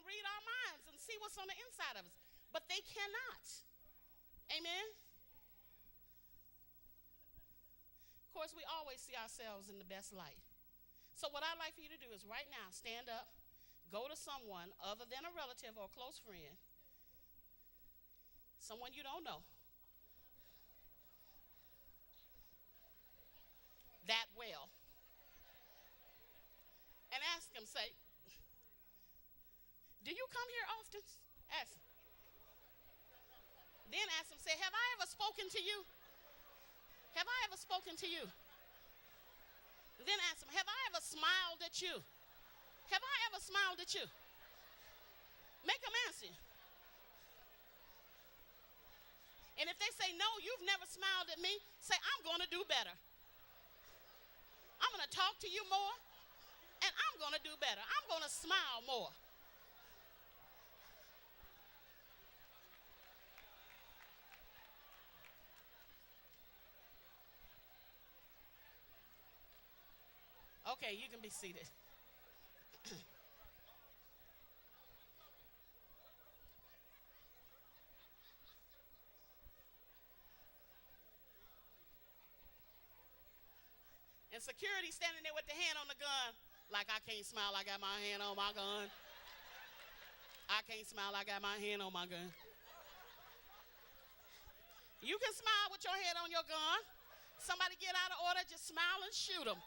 read our minds and see what's on the inside of us. But they cannot. Amen? Of course, we always see ourselves in the best light. So what I'd like for you to do is right now, stand up, go to someone other than a relative or a close friend, someone you don't know that well, and ask them, say, do you come here often? Ask them. Then ask them, say, have I ever spoken to you? Have I ever spoken to you? Then ask them, have I ever smiled at you? Have I ever smiled at you? Make them answer you. And if they say, no, you've never smiled at me, say, I'm going to do better. I'm going to talk to you more, and I'm going to do better. I'm going to smile more. Okay, you can be seated. And security standing there with the hand on the gun, like, I can't smile, I got my hand on my gun. I can't smile, I got my hand on my gun. You can smile with your hand on your gun. Somebody get out of order, just smile and shoot them.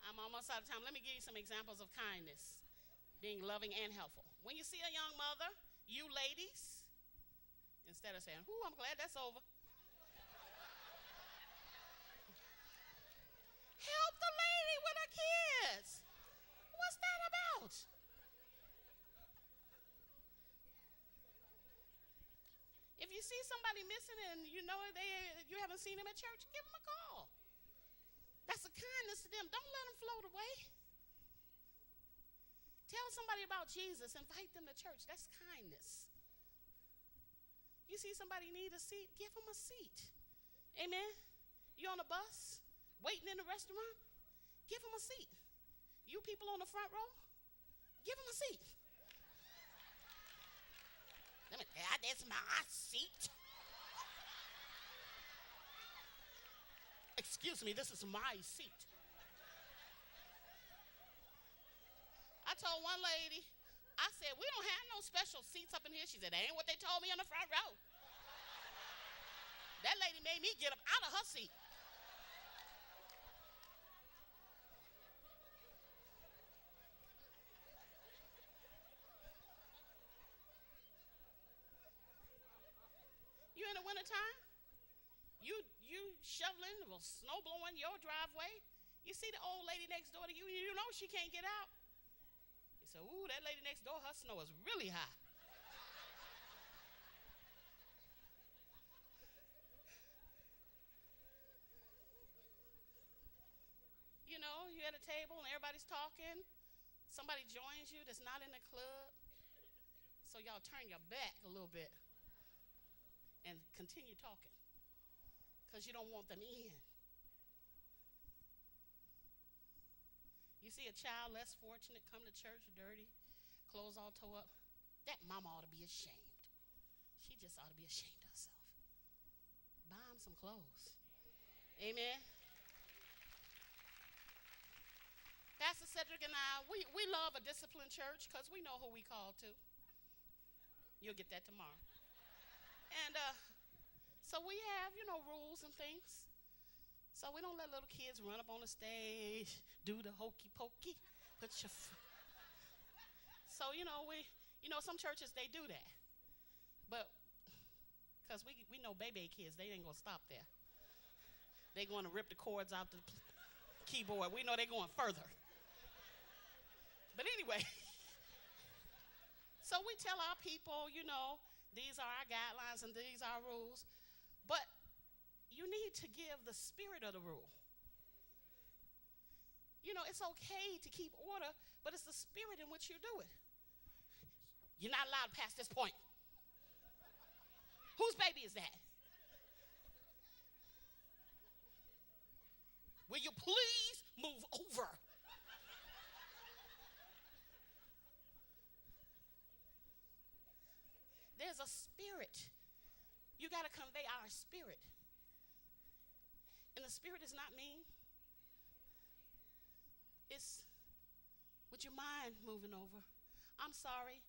I'm almost out of time. Let me give you some examples of kindness, being loving and helpful. When you see a young mother, you ladies, instead of saying, ooh, I'm glad that's over, help the lady with her kids. What's that about? If you see somebody missing and you know you haven't seen them at church, give them a call. That's a kindness to them. Don't let them float away. Tell somebody about Jesus. Invite them to church. That's kindness. You see somebody need a seat, give them a seat. Amen. You on a bus, waiting in the restaurant, give them a seat. You people on the front row, give them a seat. That's my seat. Excuse me, this is my seat. I told one lady, I said, we don't have no special seats up in here. She said, that ain't what they told me on the front row. That lady made me get up out of her seat. You in the wintertime? You shoveling or snow blowing your driveway. You see the old lady next door to you, you know she can't get out. You say, ooh, that lady next door, her snow is really high. You know, you're at a table and everybody's talking. Somebody joins you that's not in the club. So y'all turn your back a little bit and continue talking, because you don't want them in. You see a child less fortunate come to church dirty, clothes all tore up. That mama ought to be ashamed. She just ought to be ashamed of herself. Buy him some clothes. Amen. Pastor Cedric and I, we love a disciplined church because we know who we called to. You'll get that tomorrow. And so we have, rules and things. So we don't let little kids run up on the stage, do the hokey pokey, put your. So some churches they do that, but because we know baby kids, they ain't gonna stop there. They going to rip the cords out the keyboard. We know they're going further. But anyway, so we tell our people, these are our guidelines and these are our rules. But you need to give the spirit of the rule. It's okay to keep order, but it's the spirit in which you do it. You're not allowed past this point. Whose baby is that? Will you please move over? There's a spirit. You got to convey our spirit. And the spirit is not mean. It's with your mind moving over. I'm sorry,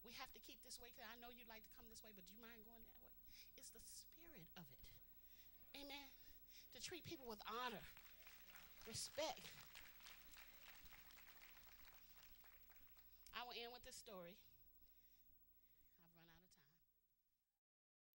we have to keep this way because I know you'd like to come this way, but do you mind going that way? It's the spirit of it. Amen. To treat people with honor, respect. I will end with this story.